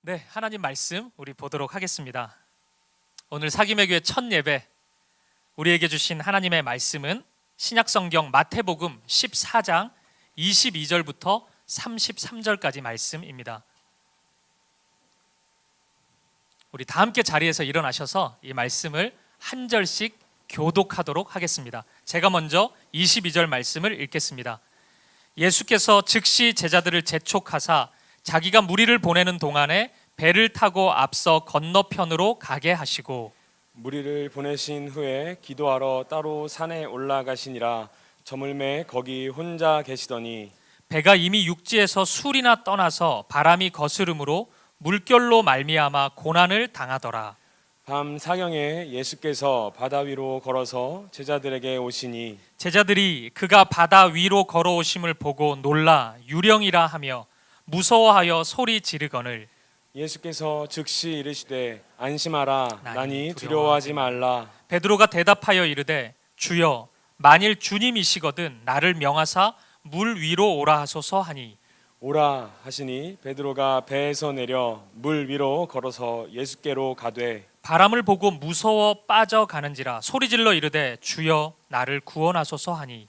네, 하나님 말씀 우리 보도록 하겠습니다. 오늘 사김의 교회 첫 예배 우리에게 주신 하나님의 말씀은 신약성경 마태복음 14장 22절부터 33절까지 말씀입니다. 우리 다 함께 자리에서 일어나셔서 이 말씀을 한 절씩 교독하도록 하겠습니다. 제가 먼저 22절 말씀을 읽겠습니다. 예수께서 즉시 제자들을 재촉하사 자기가 무리를 보내는 동안에 배를 타고 앞서 건너편으로 가게 하시고 무리를 보내신 후에 기도하러 따로 산에 올라가시니라. 저물매 거기 혼자 계시더니 배가 이미 육지에서 술이나 떠나서 바람이 거스름으로 물결로 말미암아 고난을 당하더라. 밤 사경에 예수께서 바다 위로 걸어서 제자들에게 오시니 제자들이 그가 바다 위로 걸어오심을 보고 놀라 유령이라 하며 무서워하여 소리 지르거늘 예수께서 즉시 이르시되 안심하라. 나니 나니 두려워하지 말라. 베드로가 대답하여 이르되 주여 만일 주님이시거든 나를 명하사 물 위로 오라 하소서 하니 오라 하시니 베드로가 배에서 내려 물 위로 걸어서 예수께로 가되 바람을 보고 무서워 빠져가는지라 소리질러 이르되 주여 나를 구원하소서 하니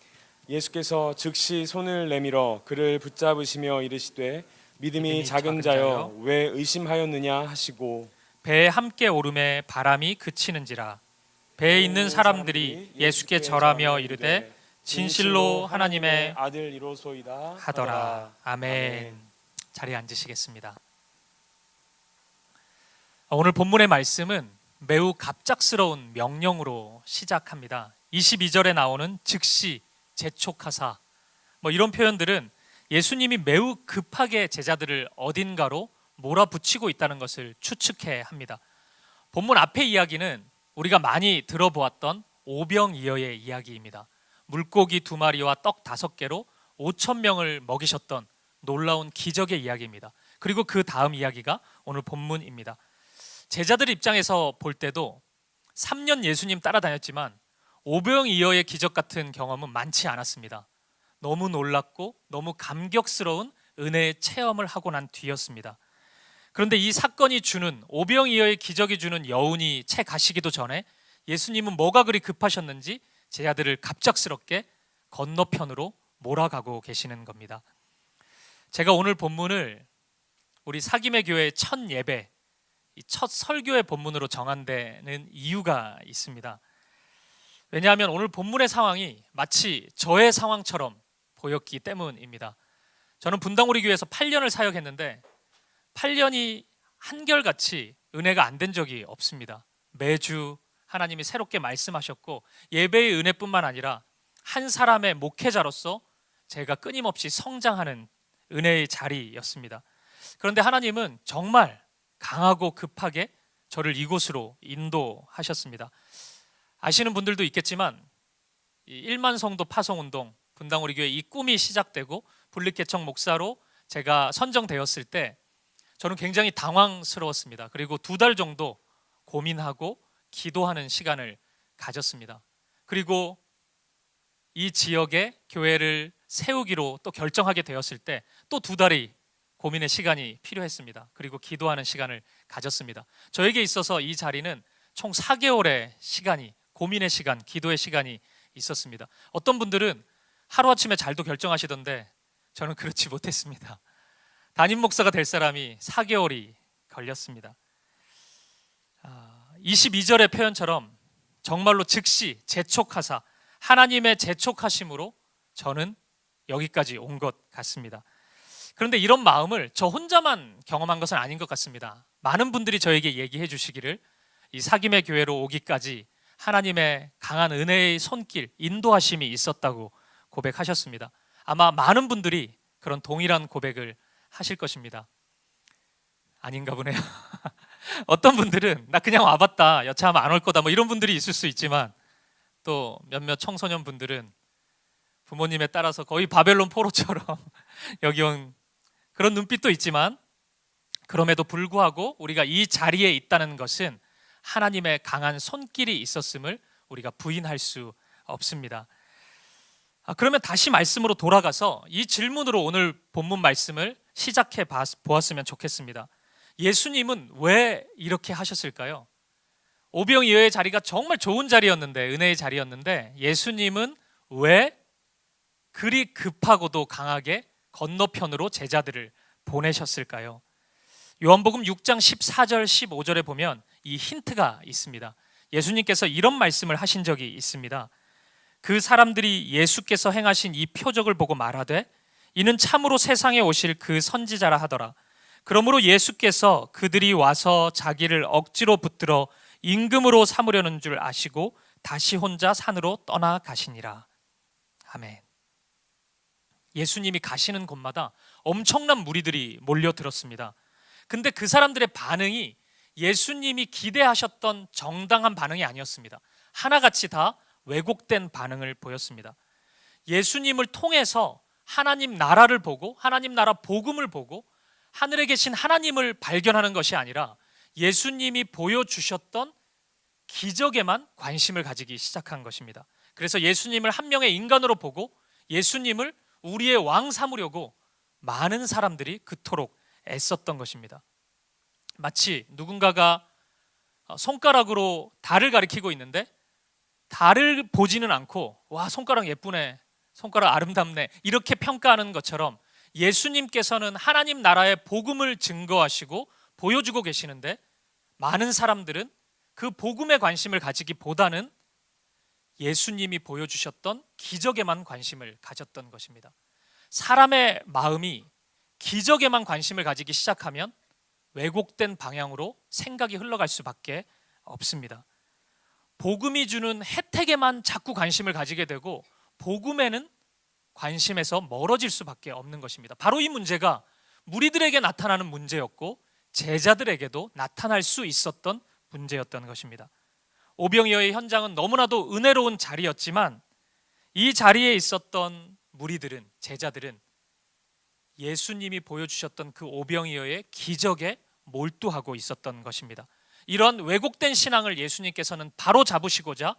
예수께서 즉시 손을 내밀어 그를 붙잡으시며 이르시되 믿음이 작은 자여 왜 의심하였느냐 하시고 배에 함께 오름에 바람이 그치는지라 배에 있는 사람들이 예수께 절하며 이르되 진실로 하나님의 아들이로소이다 하더라. 아멘. 자리에 앉으시겠습니다. 오늘 본문의 말씀은 매우 갑작스러운 명령으로 시작합니다. 22절에 나오는 즉시 재촉하사 이런 표현들은 예수님이 매우 급하게 제자들을 어딘가로 몰아붙이고 있다는 것을 추측해 합니다. 본문 앞의 이야기는 우리가 많이 들어보았던 오병이어의 이야기입니다. 물고기 2마리와 떡 5개로 5,000명을 먹이셨던 놀라운 기적의 이야기입니다. 그리고 그 다음 이야기가 오늘 본문입니다. 제자들 입장에서 볼 때도 3년 예수님 따라다녔지만 오병이어의 기적 같은 경험은 많지 않았습니다. 너무 놀랍고 너무 감격스러운 은혜의 체험을 하고 난 뒤였습니다. 그런데 이 사건이 주는 오병이어의 기적이 주는 여운이 채 가시기도 전에 예수님은 뭐가 그리 급하셨는지 제자들을 갑작스럽게 건너편으로 몰아가고 계시는 겁니다. 제가 오늘 본문을 우리 사김의 교회 첫 예배, 첫 설교의 본문으로 정한 데는 이유가 있습니다. 왜냐하면 오늘 본문의 상황이 마치 저의 상황처럼 보였기 때문입니다. 저는 분당우리 교회에서 8년을 사역했는데 8년이 한결같이 은혜가 안 된 적이 없습니다. 매주 하나님이 새롭게 말씀하셨고 예배의 은혜뿐만 아니라 한 사람의 목회자로서 제가 끊임없이 성장하는 은혜의 자리였습니다. 그런데 하나님은 정말 강하고 급하게 저를 이곳으로 인도하셨습니다. 아시는 분들도 있겠지만 1만 성도 파송운동 분당우리 교회 이 꿈이 시작되고 분립개척 목사로 제가 선정되었을 때 저는 굉장히 당황스러웠습니다. 그리고 2달 정도 고민하고 기도하는 시간을 가졌습니다. 그리고 이 지역에 교회를 세우기로 또 결정하게 되었을 때 또 2달이 고민의 시간이 필요했습니다. 그리고 기도하는 시간을 가졌습니다. 저에게 있어서 이 자리는 총 4개월의 시간이 고민의 시간, 기도의 시간이 있었습니다. 어떤 분들은 하루아침에 잘도 결정하시던데 저는 그렇지 못했습니다. 담임 목사가 될 사람이 4개월이 걸렸습니다. 22절의 표현처럼 정말로 즉시 재촉하사 하나님의 재촉하심으로 저는 여기까지 온 것 같습니다. 그런데 이런 마음을 저 혼자만 경험한 것은 아닌 것 같습니다. 많은 분들이 저에게 얘기해 주시기를 이 사김의 교회로 오기까지 하나님의 강한 은혜의 손길, 인도하심이 있었다고 고백하셨습니다. 아마 많은 분들이 그런 동일한 고백을 하실 것입니다. 아닌가 보네요. 어떤 분들은 나 그냥 와봤다, 여차하면 안 올 거다 이런 분들이 있을 수 있지만 또 몇몇 청소년 분들은 부모님에 따라서 거의 바벨론 포로처럼 여기 온 그런 눈빛도 있지만 그럼에도 불구하고 우리가 이 자리에 있다는 것은 하나님의 강한 손길이 있었음을 우리가 부인할 수 없습니다. 그러면 다시 말씀으로 돌아가서 이 질문으로 오늘 본문 말씀을 시작해 보았으면 좋겠습니다. 예수님은 왜 이렇게 하셨을까요? 오병이어의 자리가 정말 좋은 자리였는데, 은혜의 자리였는데 예수님은 왜 그리 급하고도 강하게 건너편으로 제자들을 보내셨을까요? 요한복음 6장 14절 15절에 보면 이 힌트가 있습니다. 예수님께서 이런 말씀을 하신 적이 있습니다. 그 사람들이 예수께서 행하신 이 표적을 보고 말하되 이는 참으로 세상에 오실 그 선지자라 하더라. 그러므로 예수께서 그들이 와서 자기를 억지로 붙들어 임금으로 삼으려는 줄 아시고 다시 혼자 산으로 떠나가시니라. 아멘. 예수님이 가시는 곳마다 엄청난 무리들이 몰려들었습니다. 근데 그 사람들의 반응이 예수님이 기대하셨던 정당한 반응이 아니었습니다. 하나같이 다 왜곡된 반응을 보였습니다. 예수님을 통해서 하나님 나라를 보고 하나님 나라 복음을 보고 하늘에 계신 하나님을 발견하는 것이 아니라 예수님이 보여주셨던 기적에만 관심을 가지기 시작한 것입니다. 그래서 예수님을 한 명의 인간으로 보고 예수님을 우리의 왕 삼으려고 많은 사람들이 그토록 애썼던 것입니다. 마치 누군가가 손가락으로 달을 가리키고 있는데 달을 보지는 않고 와, 손가락 예쁘네, 손가락 아름답네, 이렇게 평가하는 것처럼 예수님께서는 하나님 나라의 복음을 증거하시고 보여주고 계시는데 많은 사람들은 그 복음에 관심을 가지기보다는 예수님이 보여주셨던 기적에만 관심을 가졌던 것입니다. 사람의 마음이 기적에만 관심을 가지기 시작하면 왜곡된 방향으로 생각이 흘러갈 수밖에 없습니다. 복음이 주는 혜택에만 자꾸 관심을 가지게 되고 복음에는 관심에서 멀어질 수밖에 없는 것입니다. 바로 이 문제가 무리들에게 나타나는 문제였고 제자들에게도 나타날 수 있었던 문제였던 것입니다. 오병이어의 현장은 너무나도 은혜로운 자리였지만 이 자리에 있었던 무리들은, 제자들은 예수님이 보여주셨던 그 오병이어의 기적에 몰두하고 있었던 것입니다. 이런 왜곡된 신앙을 예수님께서는 바로 잡으시고자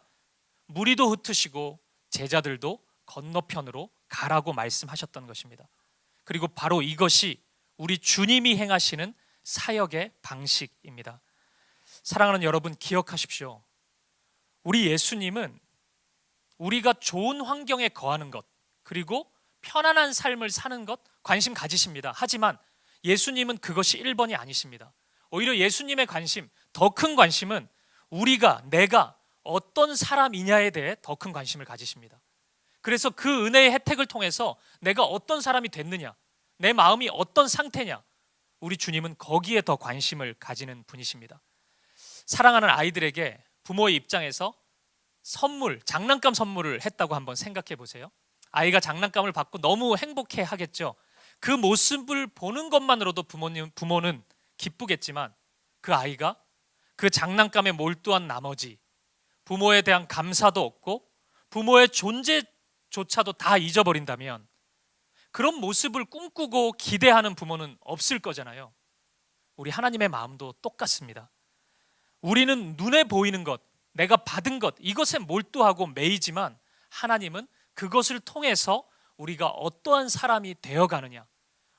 무리도 흩으시고 제자들도 건너편으로 가라고 말씀하셨던 것입니다. 그리고 바로 이것이 우리 주님이 행하시는 사역의 방식입니다. 사랑하는 여러분, 기억하십시오. 우리 예수님은 우리가 좋은 환경에 거하는 것, 그리고 편안한 삶을 사는 것 관심 가지십니다. 하지만 예수님은 그것이 1번이 아니십니다. 오히려 예수님의 관심, 더 큰 관심은 내가 어떤 사람이냐에 대해 더 큰 관심을 가지십니다. 그래서 그 은혜의 혜택을 통해서 내가 어떤 사람이 됐느냐, 내 마음이 어떤 상태냐, 우리 주님은 거기에 더 관심을 가지는 분이십니다. 사랑하는 아이들에게 부모의 입장에서 장난감 선물을 했다고 한번 생각해 보세요. 아이가 장난감을 받고 너무 행복해 하겠죠. 그 모습을 보는 것만으로도 부모는 기쁘겠지만 그 아이가 그 장난감에 몰두한 나머지 부모에 대한 감사도 없고 부모의 존재조차도 다 잊어버린다면 그런 모습을 꿈꾸고 기대하는 부모는 없을 거잖아요. 우리 하나님의 마음도 똑같습니다. 우리는 눈에 보이는 것, 내가 받은 것, 이것에 몰두하고 매이지만 하나님은 그것을 통해서 우리가 어떠한 사람이 되어가느냐,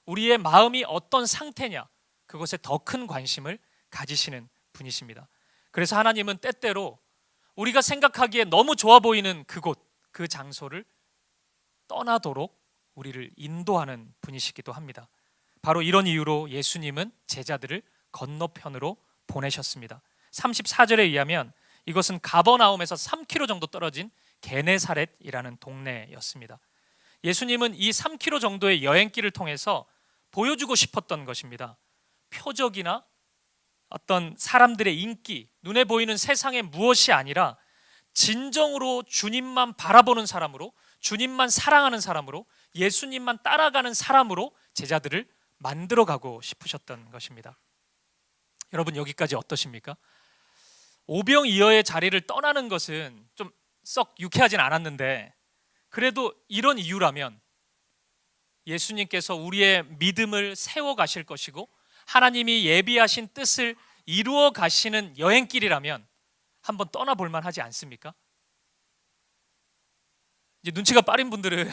우리의 마음이 어떤 상태냐, 그것에 더 큰 관심을 가지시는 분이십니다. 그래서 하나님은 때때로 우리가 생각하기에 너무 좋아 보이는 그곳, 그 장소를 떠나도록 우리를 인도하는 분이시기도 합니다. 바로 이런 이유로 예수님은 제자들을 건너편으로 보내셨습니다. 34절에 의하면 이것은 가버나움에서 3km 정도 떨어진 게네사렛이라는 동네였습니다. 예수님은 이 3km 정도의 여행길을 통해서 보여주고 싶었던 것입니다. 표적이나 어떤 사람들의 인기, 눈에 보이는 세상의 무엇이 아니라 진정으로 주님만 바라보는 사람으로, 주님만 사랑하는 사람으로, 예수님만 따라가는 사람으로 제자들을 만들어가고 싶으셨던 것입니다. 여러분, 여기까지 어떠십니까? 오병이어의 자리를 떠나는 것은 좀 썩 유쾌하진 않았는데 그래도 이런 이유라면 예수님께서 우리의 믿음을 세워 가실 것이고 하나님이 예비하신 뜻을 이루어 가시는 여행길이라면 한번 떠나볼 만하지 않습니까? 이제 눈치가 빠른 분들은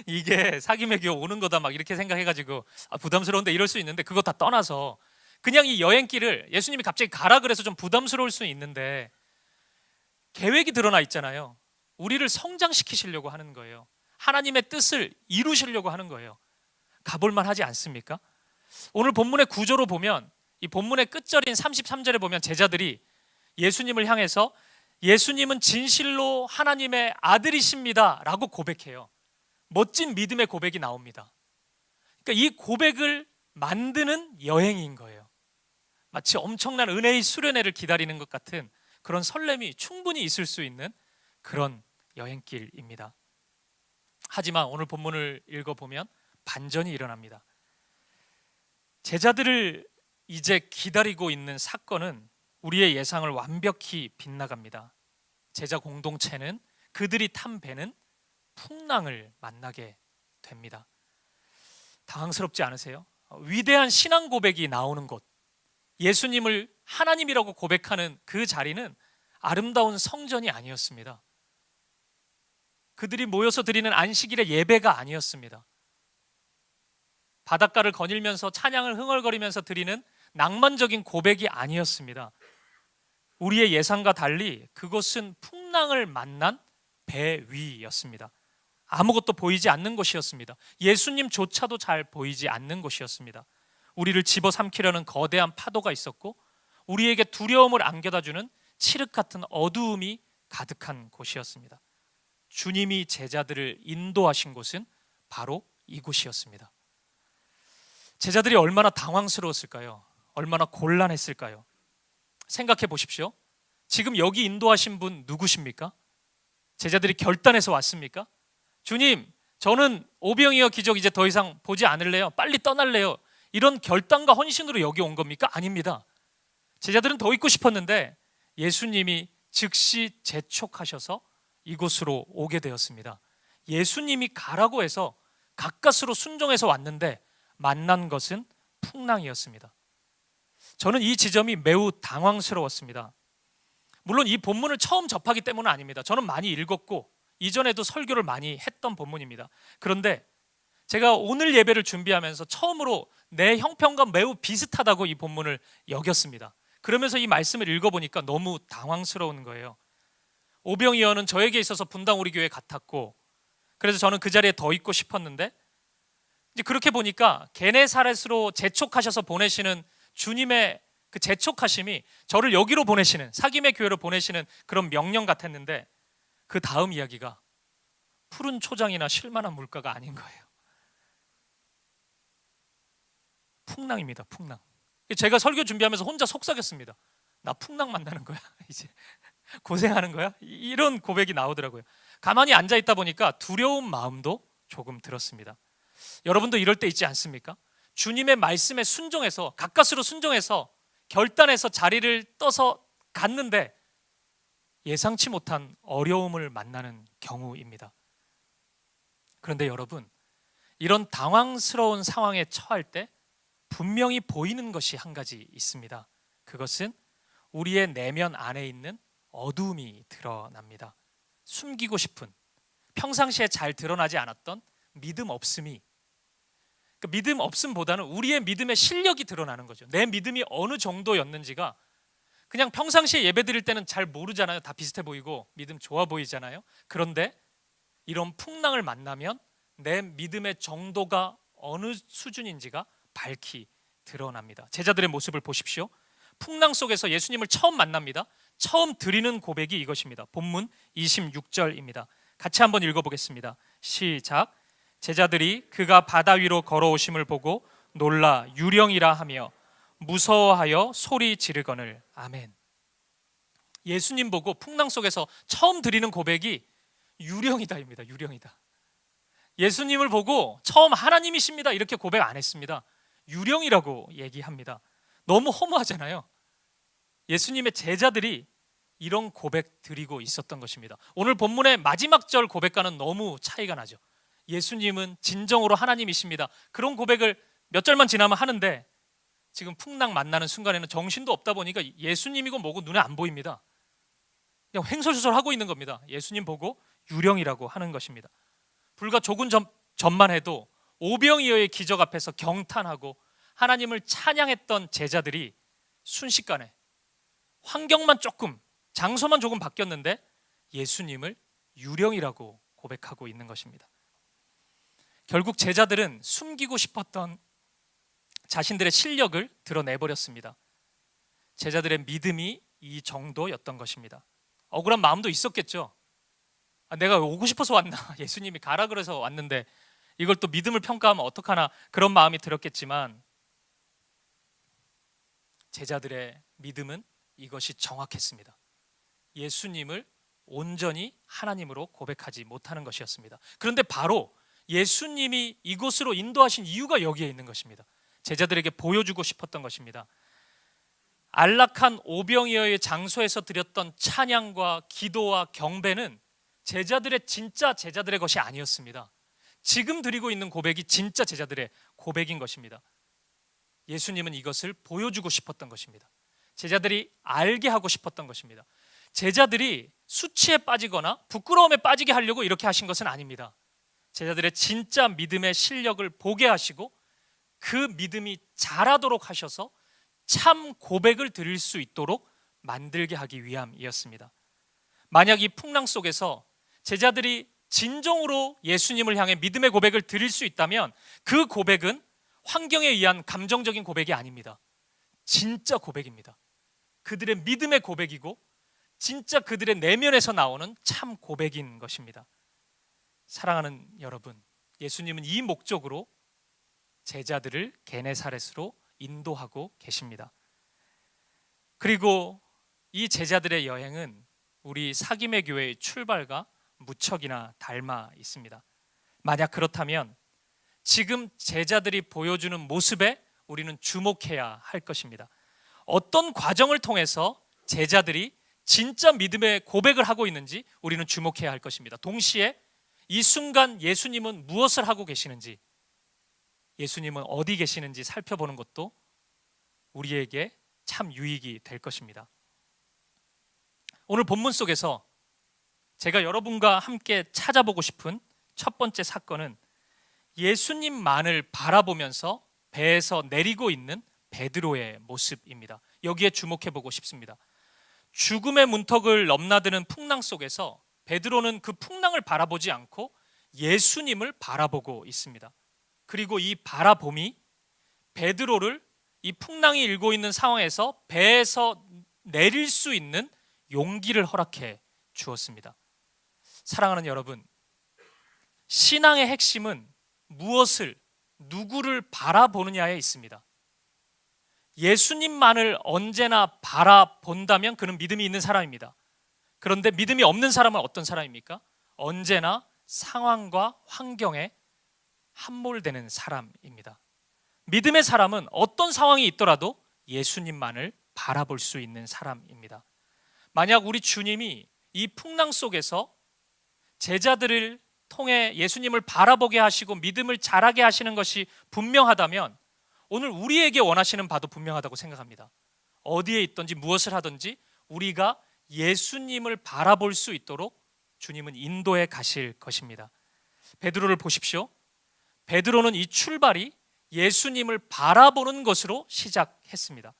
이게 사기 매겨 오는 거다 막 이렇게 생각해가지고 부담스러운데 이럴 수 있는데 그거 다 떠나서 그냥 이 여행길을 예수님이 갑자기 가라 그래서 좀 부담스러울 수 있는데 계획이 드러나 있잖아요. 우리를 성장시키시려고 하는 거예요. 하나님의 뜻을 이루시려고 하는 거예요. 가볼만 하지 않습니까? 오늘 본문의 구조로 보면 이 본문의 끝절인 33절에 보면 제자들이 예수님을 향해서 예수님은 진실로 하나님의 아들이십니다 라고 고백해요. 멋진 믿음의 고백이 나옵니다. 그러니까 이 고백을 만드는 여행인 거예요. 마치 엄청난 은혜의 수련회를 기다리는 것 같은 그런 설렘이 충분히 있을 수 있는 그런 여행길입니다. 하지만 오늘 본문을 읽어보면 반전이 일어납니다. 제자들을 이제 기다리고 있는 사건은 우리의 예상을 완벽히 빗나갑니다. 제자 공동체는 그들이 탄 배는 풍랑을 만나게 됩니다. 당황스럽지 않으세요? 위대한 신앙 고백이 나오는 곳, 예수님을 하나님이라고 고백하는 그 자리는 아름다운 성전이 아니었습니다. 그들이 모여서 드리는 안식일의 예배가 아니었습니다. 바닷가를 거닐면서 찬양을 흥얼거리면서 드리는 낭만적인 고백이 아니었습니다. 우리의 예상과 달리 그것은 풍랑을 만난 배 위였습니다. 아무것도 보이지 않는 곳이었습니다. 예수님조차도 잘 보이지 않는 곳이었습니다. 우리를 집어삼키려는 거대한 파도가 있었고 우리에게 두려움을 안겨다주는 칠흑 같은 어두움이 가득한 곳이었습니다. 주님이 제자들을 인도하신 곳은 바로 이곳이었습니다. 제자들이 얼마나 당황스러웠을까요? 얼마나 곤란했을까요? 생각해 보십시오. 지금 여기 인도하신 분 누구십니까? 제자들이 결단해서 왔습니까? 주님, 저는 오병이어 기적 이제 더 이상 보지 않을래요. 빨리 떠날래요. 이런 결단과 헌신으로 여기 온 겁니까? 아닙니다. 제자들은 더 있고 싶었는데 예수님이 즉시 재촉하셔서 이곳으로 오게 되었습니다. 예수님이 가라고 해서 가까스로 순종해서 왔는데 만난 것은 풍랑이었습니다. 저는 이 지점이 매우 당황스러웠습니다. 물론 이 본문을 처음 접하기 때문은 아닙니다. 저는 많이 읽었고 이전에도 설교를 많이 했던 본문입니다. 그런데 제가 오늘 예배를 준비하면서 처음으로 내 형편과 매우 비슷하다고 이 본문을 여겼습니다. 그러면서 이 말씀을 읽어보니까 너무 당황스러운 거예요. 오병이어는 저에게 있어서 분당 우리 교회 같았고 그래서 저는 그 자리에 더 있고 싶었는데 이제 그렇게 보니까 게네사렛으로 재촉하셔서 보내시는 주님의 그 재촉하심이 저를 여기로 보내시는 사김의 교회로 보내시는 그런 명령 같았는데 그 다음 이야기가 푸른 초장이나 쉴만한 물가가 아닌 거예요. 풍랑입니다. 풍랑. 제가 설교 준비하면서 혼자 속삭였습니다. 나 풍랑 만나는 거야. 이제 고생하는 거야? 이런 고백이 나오더라고요. 가만히 앉아 있다 보니까 두려운 마음도 조금 들었습니다. 여러분도 이럴 때 있지 않습니까? 주님의 말씀에 순종해서 가까스로 순종해서 결단해서 자리를 떠서 갔는데 예상치 못한 어려움을 만나는 경우입니다. 그런데 여러분, 이런 당황스러운 상황에 처할 때 분명히 보이는 것이 한 가지 있습니다. 그것은 우리의 내면 안에 있는 어두움이 드러납니다. 숨기고 싶은, 평상시에 잘 드러나지 않았던 믿음 없음이, 그러니까 믿음 없음보다는 우리의 믿음의 실력이 드러나는 거죠. 내 믿음이 어느 정도였는지가 그냥 평상시에 예배 드릴 때는 잘 모르잖아요. 다 비슷해 보이고 믿음 좋아 보이잖아요. 그런데 이런 풍랑을 만나면 내 믿음의 정도가 어느 수준인지가 밝히 드러납니다. 제자들의 모습을 보십시오. 풍랑 속에서 예수님을 처음 만납니다. 처음 드리는 고백이 이것입니다. 본문 26절입니다. 같이 한번 읽어보겠습니다. 시작. 제자들이 그가 바다 위로 걸어오심을 보고 놀라 유령이라 하며 무서워하여 소리 지르거늘. 아멘. 예수님 보고 풍랑 속에서 처음 드리는 고백이 유령이다입니다. 유령이다. 예수님을 보고 처음 하나님이십니다 이렇게 고백 안 했습니다. 유령이라고 얘기합니다. 너무 허무하잖아요. 예수님의 제자들이 이런 고백 드리고 있었던 것입니다. 오늘 본문의 마지막 절 고백과는 너무 차이가 나죠. 예수님은 진정으로 하나님이십니다. 그런 고백을 몇 절만 지나면 하는데 지금 풍랑 만나는 순간에는 정신도 없다 보니까 예수님이고 뭐고 눈에 안 보입니다. 그냥 횡설수설하고 있는 겁니다. 예수님 보고 유령이라고 하는 것입니다. 불과 조금 전만 해도 오병이어의 기적 앞에서 경탄하고 하나님을 찬양했던 제자들이 순식간에 환경만 조금, 장소만 조금 바뀌었는데 예수님을 유령이라고 고백하고 있는 것입니다. 결국 제자들은 숨기고 싶었던 자신들의 실력을 드러내버렸습니다. 제자들의 믿음이 이 정도였던 것입니다. 억울한 마음도 있었겠죠. 내가 오고 싶어서 왔나? 예수님이 가라 그래서 왔는데 이걸 또 믿음을 평가하면 어떡하나, 그런 마음이 들었겠지만 제자들의 믿음은 이것이 정확했습니다. 예수님을 온전히 하나님으로 고백하지 못하는 것이었습니다. 그런데 바로 예수님이 이곳으로 인도하신 이유가 여기에 있는 것입니다. 제자들에게 보여주고 싶었던 것입니다. 안락한 오병이어의 장소에서 드렸던 찬양과 기도와 경배는 제자들의 진짜 제자들의 것이 아니었습니다. 지금 드리고 있는 고백이 진짜 제자들의 고백인 것입니다. 예수님은 이것을 보여주고 싶었던 것입니다. 제자들이 알게 하고 싶었던 것입니다. 제자들이 수치에 빠지거나 부끄러움에 빠지게 하려고 이렇게 하신 것은 아닙니다. 제자들의 진짜 믿음의 실력을 보게 하시고 그 믿음이 자라도록 하셔서 참 고백을 드릴 수 있도록 만들게 하기 위함이었습니다. 만약 이 풍랑 속에서 제자들이 진정으로 예수님을 향해 믿음의 고백을 드릴 수 있다면 그 고백은 환경에 의한 감정적인 고백이 아닙니다. 진짜 고백입니다. 그들의 믿음의 고백이고 진짜 그들의 내면에서 나오는 참 고백인 것입니다. 사랑하는 여러분, 예수님은 이 목적으로 제자들을 게네사렛으로 인도하고 계십니다. 그리고 이 제자들의 여행은 우리 사김의 교회의 출발과 무척이나 닮아 있습니다. 만약 그렇다면 지금 제자들이 보여주는 모습에 우리는 주목해야 할 것입니다. 어떤 과정을 통해서 제자들이 진짜 믿음의 고백을 하고 있는지 우리는 주목해야 할 것입니다. 동시에 이 순간 예수님은 무엇을 하고 계시는지, 예수님은 어디 계시는지 살펴보는 것도 우리에게 참 유익이 될 것입니다. 오늘 본문 속에서 제가 여러분과 함께 찾아보고 싶은 첫 번째 사건은 예수님만을 바라보면서 배에서 내리고 있는 베드로의 모습입니다. 여기에 주목해 보고 싶습니다. 죽음의 문턱을 넘나드는 풍랑 속에서 베드로는 그 풍랑을 바라보지 않고 예수님을 바라보고 있습니다. 그리고 이 바라봄이 베드로를 이 풍랑이 일고 있는 상황에서 배에서 내릴 수 있는 용기를 허락해 주었습니다. 사랑하는 여러분, 신앙의 핵심은 무엇을, 누구를 바라보느냐에 있습니다. 예수님만을 언제나 바라본다면 그는 믿음이 있는 사람입니다. 그런데 믿음이 없는 사람은 어떤 사람입니까? 언제나 상황과 환경에 함몰되는 사람입니다. 믿음의 사람은 어떤 상황이 있더라도 예수님만을 바라볼 수 있는 사람입니다. 만약 우리 주님이 이 풍랑 속에서 제자들을 통해 예수님을 바라보게 하시고 믿음을 자라게 하시는 것이 분명하다면 오늘 우리에게 원하시는 바도 분명하다고 생각합니다. 어디에 있든지 무엇을 하든지 우리가 예수님을 바라볼 수 있도록 주님은 인도해 가실 것입니다. 베드로를 보십시오. 베드로는 이 출발이 예수님을 바라보는 것으로 시작했습니다.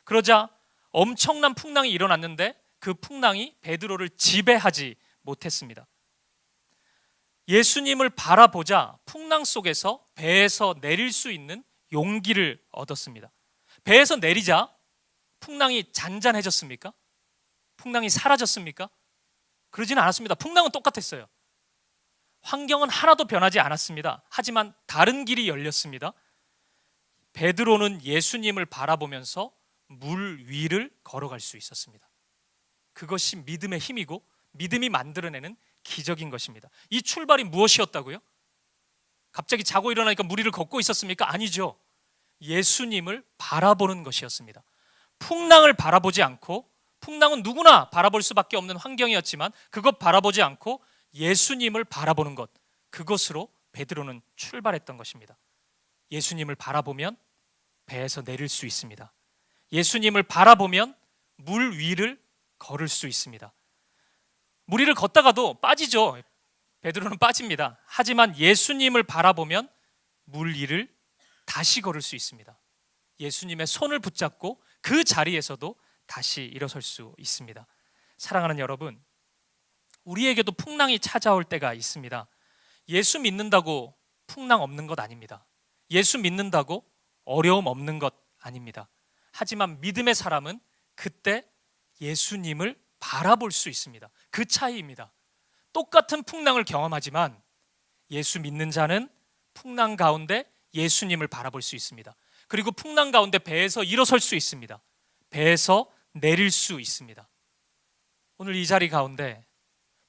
그러자 엄청난 풍랑이 일어났는데 그 풍랑이 베드로를 지배하지 못했습니다. 예수님을 바라보자 풍랑 속에서 배에서 내릴 수 있는 용기를 얻었습니다. 배에서 내리자 풍랑이 잔잔해졌습니까? 풍랑이 사라졌습니까? 그러지는 않았습니다. 풍랑은 똑같았어요. 환경은 하나도 변하지 않았습니다. 하지만 다른 길이 열렸습니다. 베드로는 예수님을 바라보면서 물 위를 걸어갈 수 있었습니다. 그것이 믿음의 힘이고 믿음이 만들어내는 기적인 것입니다. 이 출발이 무엇이었다고요? 갑자기 자고 일어나니까 물 위를 걷고 있었습니까? 아니죠. 예수님을 바라보는 것이었습니다. 풍랑을 바라보지 않고, 풍랑은 누구나 바라볼 수밖에 없는 환경이었지만 그것 바라보지 않고 예수님을 바라보는 것, 그것으로 베드로는 출발했던 것입니다. 예수님을 바라보면 배에서 내릴 수 있습니다. 예수님을 바라보면 물 위를 걸을 수 있습니다. 물 위를 걷다가도 빠지죠. 베드로는 빠집니다. 하지만 예수님을 바라보면 물 위를 다시 걸을 수 있습니다. 예수님의 손을 붙잡고 그 자리에서도 다시 일어설 수 있습니다. 사랑하는 여러분, 우리에게도 풍랑이 찾아올 때가 있습니다. 예수 믿는다고 풍랑 없는 것 아닙니다. 예수 믿는다고 어려움 없는 것 아닙니다. 하지만 믿음의 사람은 그때 예수님을 바라볼 수 있습니다. 그 차이입니다. 똑같은 풍랑을 경험하지만 예수 믿는 자는 풍랑 가운데 예수님을 바라볼 수 있습니다. 그리고 풍랑 가운데 배에서 일어설 수 있습니다. 배에서 내릴 수 있습니다. 오늘 이 자리 가운데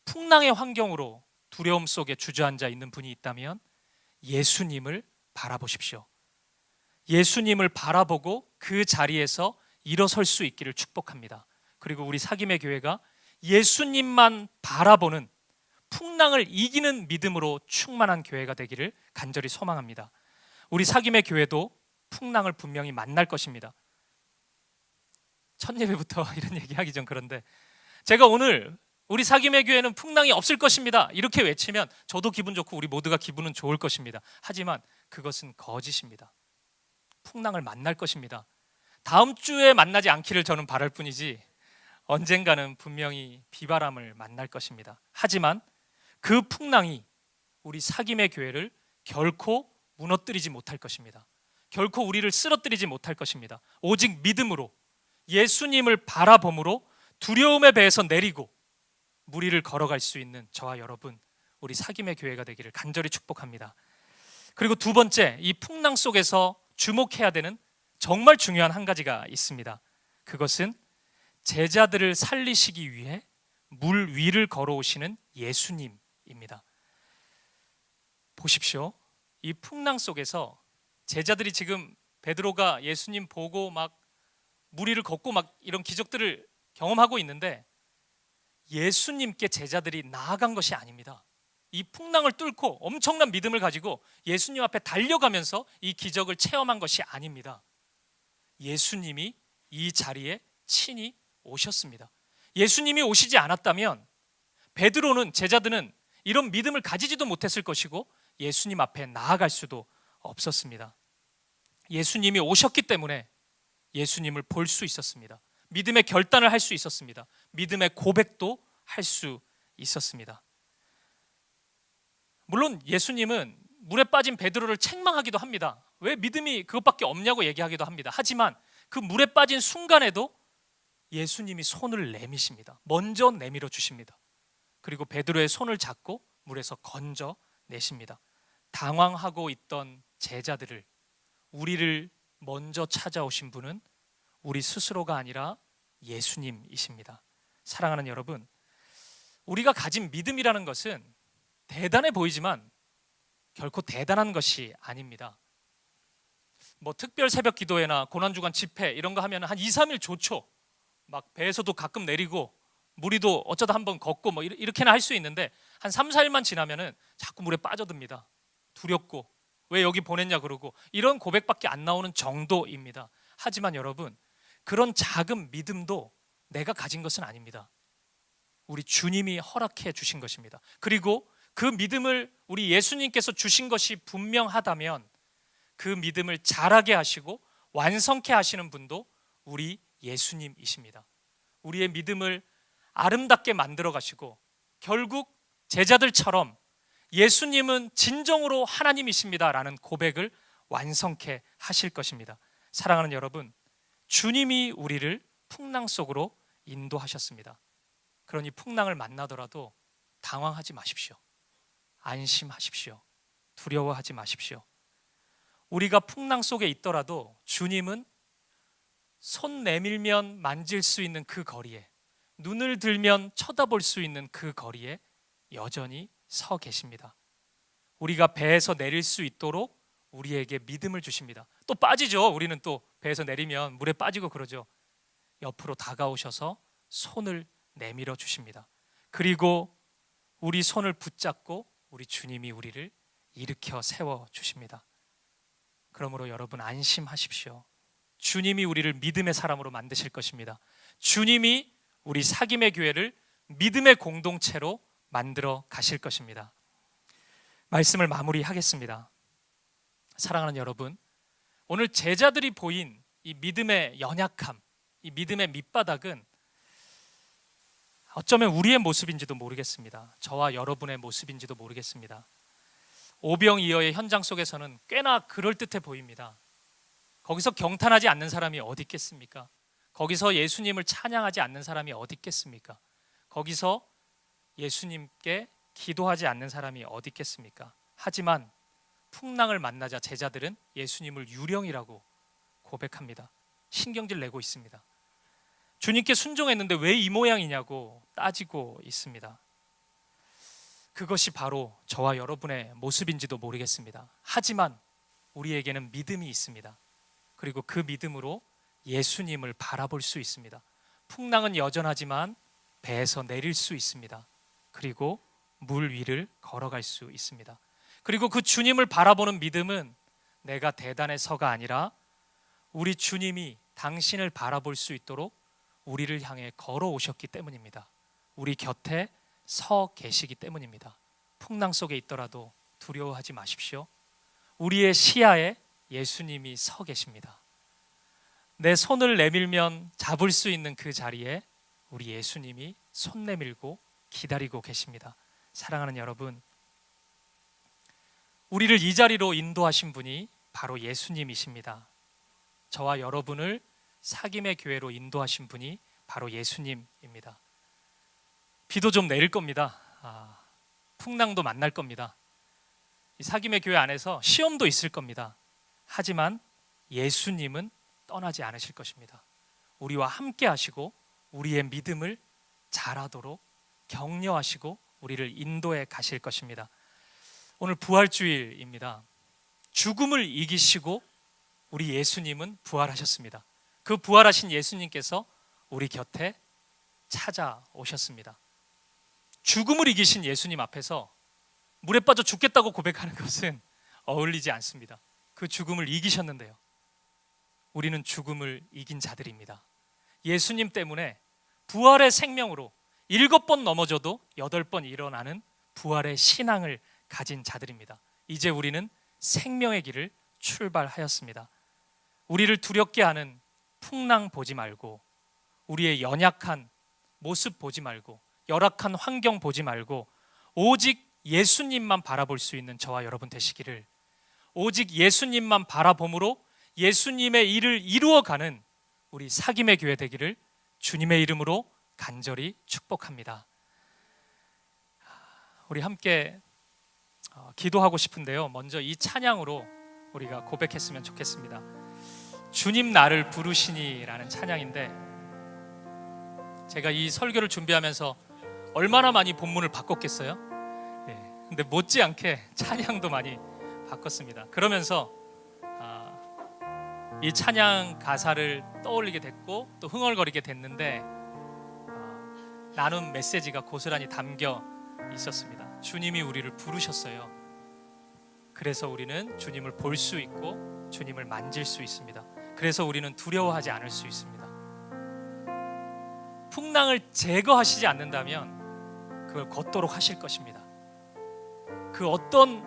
풍랑의 환경으로 두려움 속에 주저앉아 있는 분이 있다면 예수님을 바라보십시오. 예수님을 바라보고 그 자리에서 일어설 수 있기를 축복합니다. 그리고 우리 사김의 교회가 예수님만 바라보는 풍랑을 이기는 믿음으로 충만한 교회가 되기를 간절히 소망합니다. 우리 사김의 교회도 풍랑을 분명히 만날 것입니다. 첫 예배부터 이런 얘기하기 좀 그런데 제가 오늘 우리 사김의 교회는 풍랑이 없을 것입니다 이렇게 외치면 저도 기분 좋고 우리 모두가 기분은 좋을 것입니다. 하지만 그것은 거짓입니다. 풍랑을 만날 것입니다. 다음 주에 만나지 않기를 저는 바랄 뿐이지 언젠가는 분명히 비바람을 만날 것입니다. 하지만 그 풍랑이 우리 사김의 교회를 결코 무너뜨리지 못할 것입니다. 결코 우리를 쓰러뜨리지 못할 것입니다. 오직 믿음으로 예수님을 바라봄으로 두려움의 배에서 내리고 무리를 걸어갈 수 있는 저와 여러분, 우리 사김의 교회가 되기를 간절히 축복합니다. 그리고 두 번째, 이 풍랑 속에서 주목해야 되는 정말 중요한 한 가지가 있습니다. 그것은 제자들을 살리시기 위해 물 위를 걸어오시는 예수님입니다. 보십시오. 이 풍랑 속에서 제자들이 지금 베드로가 예수님 보고 막 물 위를 걷고 막 이런 기적들을 경험하고 있는데 예수님께 제자들이 나아간 것이 아닙니다. 이 풍랑을 뚫고 엄청난 믿음을 가지고 예수님 앞에 달려가면서 이 기적을 체험한 것이 아닙니다. 예수님이 이 자리에 친히 오셨습니다. 예수님이 오시지 않았다면 베드로는, 제자들은 이런 믿음을 가지지도 못했을 것이고 예수님 앞에 나아갈 수도 없었습니다. 예수님이 오셨기 때문에 예수님을 볼 수 있었습니다. 믿음의 결단을 할 수 있었습니다. 믿음의 고백도 할 수 있었습니다. 물론 예수님은 물에 빠진 베드로를 책망하기도 합니다. 왜 믿음이 그것밖에 없냐고 얘기하기도 합니다. 하지만 그 물에 빠진 순간에도 예수님이 손을 내미십니다. 먼저 내밀어 주십니다. 그리고 베드로의 손을 잡고 물에서 건져 내십니다. 당황하고 있던 제자들을, 우리를 먼저 찾아오신 분은 우리 스스로가 아니라 예수님이십니다. 사랑하는 여러분, 우리가 가진 믿음이라는 것은 대단해 보이지만 결코 대단한 것이 아닙니다. 뭐 특별 새벽 기도회나 고난주간 집회 이런 거 하면 한 2, 3일 좋죠. 막 배에서도 가끔 내리고 무리도 어쩌다 한번 걷고 뭐 이렇게나 할 수 있는데 한 3, 4일만 지나면은 자꾸 물에 빠져듭니다. 두렵고 왜 여기 보냈냐 그러고 이런 고백밖에 안 나오는 정도입니다. 하지만 여러분, 그런 작은 믿음도 내가 가진 것은 아닙니다. 우리 주님이 허락해 주신 것입니다. 그리고 그 믿음을 우리 예수님께서 주신 것이 분명하다면 그 믿음을 자라게 하시고 완성케 하시는 분도 우리 예수님이십니다. 우리의 믿음을 아름답게 만들어 가시고 결국 제자들처럼 예수님은 진정으로 하나님이십니다라는 고백을 완성케 하실 것입니다. 사랑하는 여러분, 주님이 우리를 풍랑 속으로 인도하셨습니다. 그러니 풍랑을 만나더라도 당황하지 마십시오. 안심하십시오. 두려워하지 마십시오. 우리가 풍랑 속에 있더라도 주님은 손 내밀면 만질 수 있는 그 거리에, 눈을 들면 쳐다볼 수 있는 그 거리에 여전히 서 계십니다. 우리가 배에서 내릴 수 있도록 우리에게 믿음을 주십니다. 또 빠지죠. 우리는 또 배에서 내리면 물에 빠지고 그러죠. 옆으로 다가오셔서 손을 내밀어 주십니다. 그리고 우리 손을 붙잡고 우리 주님이 우리를 일으켜 세워 주십니다. 그러므로 여러분 안심하십시오. 주님이 우리를 믿음의 사람으로 만드실 것입니다. 주님이 우리 사김의 교회를 믿음의 공동체로 만들어 가실 것입니다. 말씀을 마무리하겠습니다. 사랑하는 여러분, 오늘 제자들이 보인 이 믿음의 연약함, 이 믿음의 밑바닥은 어쩌면 우리의 모습인지도 모르겠습니다. 저와 여러분의 모습인지도 모르겠습니다. 오병이어의 현장 속에서는 꽤나 그럴듯해 보입니다. 거기서 경탄하지 않는 사람이 어디 있겠습니까? 거기서 예수님을 찬양하지 않는 사람이 어디 있겠습니까? 거기서 예수님께 기도하지 않는 사람이 어디 있겠습니까? 하지만 풍랑을 만나자 제자들은 예수님을 유령이라고 고백합니다. 신경질 내고 있습니다. 주님께 순종했는데 왜 이 모양이냐고 따지고 있습니다. 그것이 바로 저와 여러분의 모습인지도 모르겠습니다. 하지만 우리에게는 믿음이 있습니다. 그리고 그 믿음으로 예수님을 바라볼 수 있습니다. 풍랑은 여전하지만 배에서 내릴 수 있습니다. 그리고 물 위를 걸어갈 수 있습니다. 그리고 그 주님을 바라보는 믿음은 내가 대단해서가 아니라 우리 주님이 당신을 바라볼 수 있도록 우리를 향해 걸어오셨기 때문입니다. 우리 곁에 서 계시기 때문입니다. 풍랑 속에 있더라도 두려워하지 마십시오. 우리의 시야에 예수님이 서 계십니다. 내 손을 내밀면 잡을 수 있는 그 자리에 우리 예수님이 손 내밀고 기다리고 계십니다. 사랑하는 여러분, 우리를 이 자리로 인도하신 분이 바로 예수님이십니다. 저와 여러분을 사김의 교회로 인도하신 분이 바로 예수님입니다. 비도 좀 내릴 겁니다. 풍랑도 만날 겁니다. 이 사김의 교회 안에서 시험도 있을 겁니다. 하지만 예수님은 떠나지 않으실 것입니다. 우리와 함께 하시고 우리의 믿음을 자라도록 격려하시고 우리를 인도해 가실 것입니다. 오늘 부활주일입니다. 죽음을 이기시고 우리 예수님은 부활하셨습니다. 그 부활하신 예수님께서 우리 곁에 찾아오셨습니다. 죽음을 이기신 예수님 앞에서 물에 빠져 죽겠다고 고백하는 것은 어울리지 않습니다. 그 죽음을 이기셨는데요. 우리는 죽음을 이긴 자들입니다. 예수님 때문에 부활의 생명으로 7번 넘어져도 8번 일어나는 부활의 신앙을 가진 자들입니다. 이제 우리는 생명의 길을 출발하였습니다. 우리를 두렵게 하는 풍랑 보지 말고, 우리의 연약한 모습 보지 말고, 열악한 환경 보지 말고, 오직 예수님만 바라볼 수 있는 저와 여러분 되시기를, 오직 예수님만 바라봄으로 예수님의 일을 이루어가는 우리 사김의 교회 되기를 주님의 이름으로 간절히 축복합니다. 우리 함께 기도하고 싶은데요, 먼저 이 찬양으로 우리가 고백했으면 좋겠습니다. 주님 나를 부르시니 라는 찬양인데, 제가 이 설교를 준비하면서 얼마나 많이 본문을 바꿨겠어요? 근데 못지않게 찬양도 많이 바꿨습니다. 그러면서 이 찬양 가사를 떠올리게 됐고 또 흥얼거리게 됐는데, 나눈 메시지가 고스란히 담겨 있었습니다. 주님이 우리를 부르셨어요. 그래서 우리는 주님을 볼 수 있고 주님을 만질 수 있습니다. 그래서 우리는 두려워하지 않을 수 있습니다. 풍랑을 제거하시지 않는다면 그걸 걷도록 하실 것입니다. 그 어떤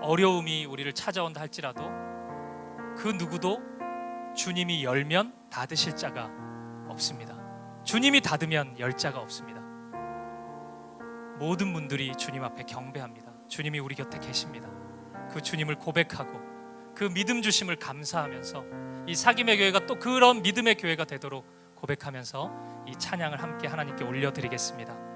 어려움이 우리를 찾아온다 할지라도 그 누구도 주님이 열면 닫으실 자가 없습니다. 주님이 닫으면 열 자가 없습니다. 모든 분들이 주님 앞에 경배합니다. 주님이 우리 곁에 계십니다. 그 주님을 고백하고 그 믿음 주심을 감사하면서 이 사김의 교회가 또 그런 믿음의 교회가 되도록 고백하면서 이 찬양을 함께 하나님께 올려드리겠습니다.